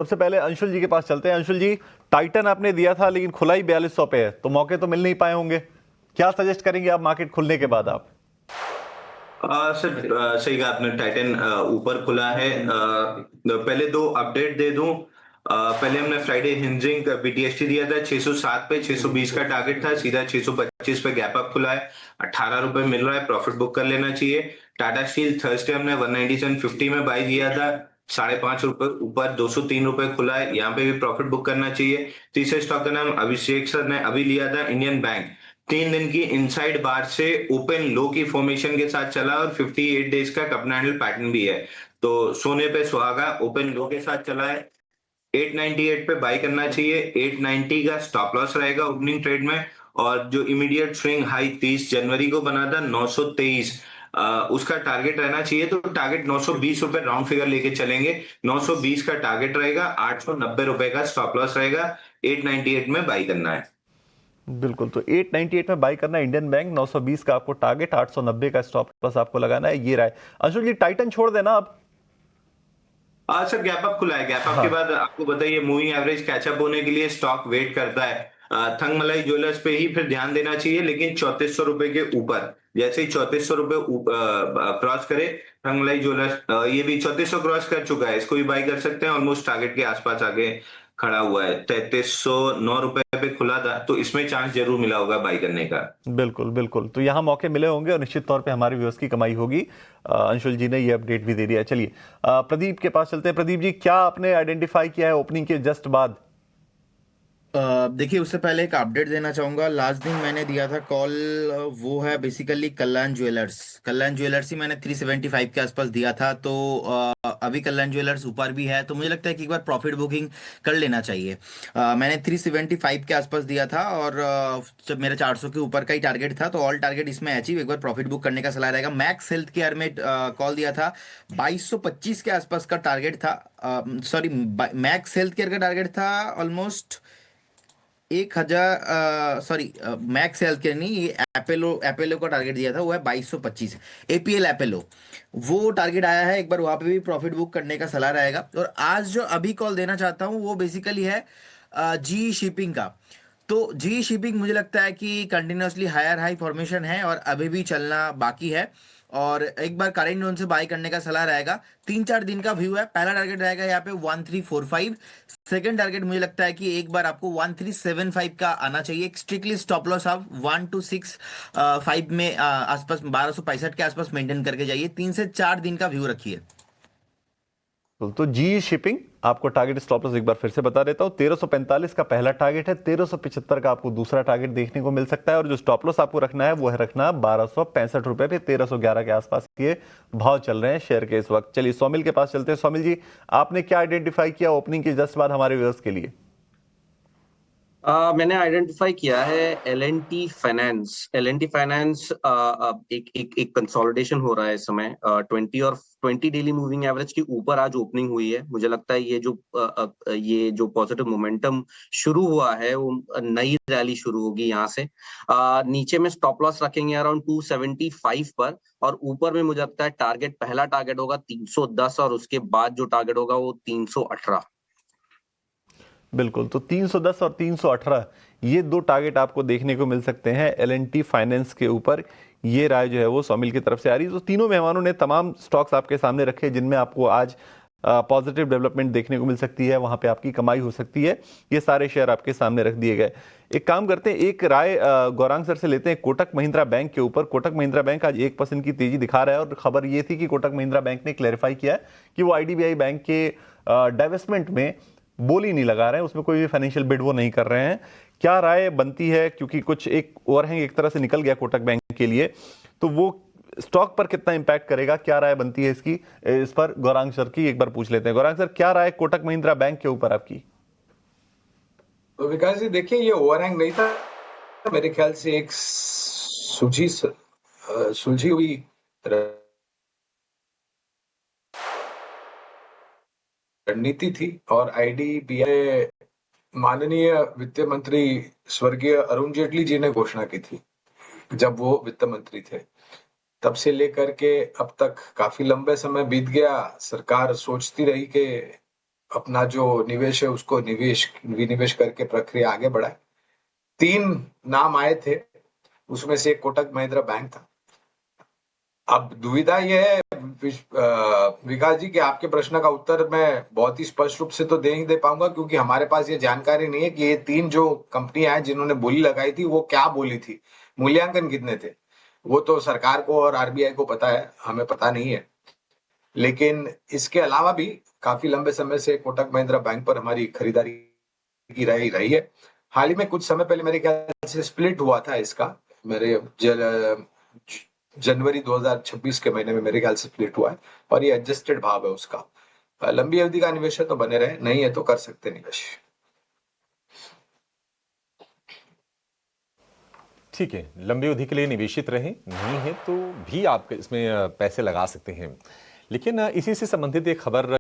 सबसे पहले अंशुल जी के पास चलते हैं। अंशुल जी, टाइटन आपने दिया था लेकिन खुला ही 4200 पे है, तो मौके तो मिल नहीं पाए होंगे। क्या सजेस्ट करेंगे आप मार्केट खुलने के बाद आप? सर, सही कहा आपने। टाइटन ऊपर खुला है। पहले दो अपडेट दे दूं। पहले हमने फ्राइडे हिंजिंग बीटीएसटी दिया था 607 पे, 620 का टारगेट था, सीधा 625 पे गैप अप खुला है। 18 रुपए मिल रहा है, प्रॉफिट बुक कर लेना चाहिए। टाटा स्टील थर्सडे हमने 197.50 में बाई किया था, 5.5 रुपए ऊपर 203 रुपए खुला है, यहाँ पे भी प्रॉफिट बुक करना चाहिए। तीसरे स्टॉक का नाम अभिषेक सर ने अभी लिया था, इंडियन बैंक। 3 दिन की इनसाइड बार से ओपन लो की फॉर्मेशन के साथ चला और 58 डेज का कप हैंडल पैटर्न भी है। तो सोने पे सुहागा ओपन लो के साथ चला है। 898 पे बाई करना चाहिए। 890 का स्टॉप लॉस रहेगा ओपनिंग ट्रेड में। और जो इमीडिएट स्विंग हाई 30 जनवरी को बना था 923, उसका टारगेट रहना चाहिए। तो टारगेट 920 रुपए राउंड फिगर लेके चलेंगे। 920 का टारगेट रहेगा, 890 रुपए का स्टॉप लॉस रहेगा। 898 में बाई करना है। बिल्कुल, तो 898 में बाई करना है इंडियन बैंक, 920 का आपको टारगेट, 890 का स्टॉप लॉस आपको लगाना है, ये रहा है। अंशुल जी, टाइटन छोड़ देना आप। सर, गैप अप खुला है। गैप अप के हाँ। बाद आपको बताइए मूविंग एवरेज कैचअप होने के लिए स्टॉक वेट करता है। थंगमलाई ज्वेलर्स पे ही फिर ध्यान देना चाहिए, लेकिन 3400 रुपए के ऊपर। जैसे ही 3400 रुपए क्रॉस करे थंगमलाई ज्वेलर्स, ये भी 3400 क्रॉस कर चुका है, इसको भी बाई कर सकते हैं। ऑलमोस्ट टारगेट के आसपास आगे खड़ा हुआ है। 3309 रुपए पे खुला था, तो इसमें चांस जरूर मिला होगा बाई करने का। बिल्कुल बिल्कुल, तो यहाँ मौके मिले होंगे और निश्चित तौर पे हमारे व्यूअर्स की कमाई होगी। अंशुल जी ने ये अपडेट भी दे दिया है। चलिए प्रदीप के पास चलते हैं। प्रदीप जी, क्या आपने आइडेंटिफाई किया है ओपनिंग के जस्ट बाद? देखिए, उससे पहले एक अपडेट देना चाहूंगा। लास्ट दिन मैंने दिया था कॉल, वो है बेसिकली कल्याण ज्वेलर्स। कल्याण ज्वेलर्स ही मैंने 375 के आसपास दिया था। तो अभी कल्याण ज्वेलर्स ऊपर भी है, तो मुझे लगता है कि एक बार प्रॉफिट बुकिंग कर लेना चाहिए। मैंने 375 के आसपास दिया था, और जब मेरा 400 के ऊपर का ही टारगेट था, तो ऑल टारगेट इसमें अचीव। एक बार प्रॉफिट बुक करने का सलाह रहेगा। मैक्स हेल्थ केयर में कॉल दिया था, 2225 के आसपास का टारगेट था। सॉरी, मैक्स हेल्थ केयर का टारगेट था almost 1000। Sorry, max health care नहीं, ये एपेलो एपेलो का टारगेट दिया था, वो है 2225। एपीएल एपेलो, वो टारगेट आया है। एक बार वहां पे भी प्रॉफिट बुक करने का सलाह रहेगा। और आज जो अभी कॉल देना चाहता हूँ वो बेसिकली है जी शिपिंग का। तो जी शिपिंग मुझे लगता है कि कंटिन्यूसली हायर हाई फॉर्मेशन है और अभी भी चलना बाकी है। और एक बार करेंट जोन से बाय करने का सलाह रहेगा। 3-4 दिन का व्यू है। पहला टारगेट रहेगा यहाँ पे 1345। सेकंड टारगेट मुझे लगता है कि एक बार आपको 1375 का आना चाहिए। स्ट्रिक्टली स्टॉप लॉस आप 1265 में आसपास 1265 के आसपास मेंटेन करके जाइए। 3 से 4 दिन का व्यू रखिए। तो जी शिपिंग आपको टारगेट स्टॉप लॉस एक बार फिर से बता देता हूं, 1345 का पहला टारगेट है, 1375 का आपको दूसरा टारगेट देखने को मिल सकता है, और जो स्टॉप लॉस आपको रखना है वो है रखना 1265 रुपए पे। 1311 के आसपास ये भाव चल रहे हैं शेयर के इस वक्त। चलिए सोमिल के पास चलते हैं। सोमिल जी, आपने क्या आइडेंटिफाई किया ओपनिंग के जस्ट बाद हमारे व्यूअर्स के लिए? मैंने आइडेंटिफाई किया है L&T फाइनेंस। L&T फाइनेंस एक एक एक कंसोलिडेशन हो रहा है इस समय। 20 डेली मूविंग एवरेज के ऊपर आज ओपनिंग हुई है। मुझे लगता है ये जो पॉजिटिव मोमेंटम शुरू हुआ है, वो नई रैली शुरू होगी यहाँ से। नीचे में स्टॉप लॉस रखेंगे अराउंड 275 पर, और ऊपर में मुझे लगता है टारगेट, पहला टारगेट होगा 310, और उसके बाद जो टारगेट होगा वो 318। बिल्कुल, तो 310 और 318 ये दो टारगेट आपको देखने को मिल सकते हैं L&T फाइनेंस के ऊपर। ये राय जो है वो सोमिल की तरफ से आ रही है। तो तीनों मेहमानों ने तमाम स्टॉक्स आपके सामने रखे जिनमें आपको आज पॉजिटिव डेवलपमेंट देखने को मिल सकती है, वहां पे आपकी कमाई हो सकती है। ये सारे शेयर आपके सामने रख दिए गए। एक काम करते हैं, एक राय गौरांग सर से लेते हैं कोटक महिंद्रा बैंक के ऊपर। कोटक महिंद्रा बैंक आज 1% की तेजी दिखा रहा है, और खबर ये थी कि कोटक महिंद्रा बैंक ने क्लैरिफाई किया है कि वो आईडीबीआई बैंक के डाइवेस्टमेंट में बोली नहीं लगा रहे हैं, उसमें कोई भी फाइनेंशियल बिड वो नहीं कर रहे हैं। क्या राय बनती है, क्योंकि कुछ एक ओवरहैंग एक तरह से निकल गया कोटक बैंक के लिए, तो वो स्टॉक पर कितना इंपैक्ट करेगा? क्या राय बनती है इसकी, इस पर गौरांग सर की एक बार पूछ लेते हैं। गौरांग सर, क्या राय कोटक महिंद्रा बैंक के ऊपर आपकी? तो विकास जी, देखिए, ये ओवरहैंग नहीं था। मेरे ख्याल से एक सुलझी हुई रणनीति थी। और आईडीबीआई, माननीय वित्त मंत्री स्वर्गीय अरुण जेटली जी ने घोषणा की थी जब वो वित्त मंत्री थे। तब से लेकर के अब तक काफी लंबे समय बीत गया। सरकार सोचती रही कि अपना जो निवेश है उसको विनिवेश करके प्रक्रिया आगे बढ़ाए। 3 नाम आए थे, उसमें से एक कोटक महिंद्रा बैंक था। अब दुविधा यह है विकास जी कि आपके प्रश्न का उत्तर मैं बहुत ही स्पष्ट रूप से तो नहीं दे पाऊंगा, क्योंकि हमारे पास ये जानकारी नहीं है कि ये 3 जो कंपनियां हैं जिन्होंने बोली लगाई थी वो क्या बोली थी, मूल्यांकन कितने थे, वो तो सरकार को और आरबीआई को पता है, हमें पता नहीं है। लेकिन इसके अलावा भी काफी लंबे समय से कोटक महिंद्रा बैंक पर हमारी खरीदारी की रही है। हाल ही में कुछ समय पहले मेरे ख्याल से स्प्लिट हुआ था इसका, मेरे जनवरी 2026 के महीने में मेरे ख्याल से स्प्लिट हुआ है, और ये एडजस्टेड भाव है उसका। लंबी अवधि का निवेश है तो बने रहे, नहीं है तो कर सकते निवेश। ठीक है, लंबी अवधि के लिए निवेशित रहें, नहीं है तो भी आप इसमें पैसे लगा सकते हैं। लेकिन इसी से संबंधित एक खबर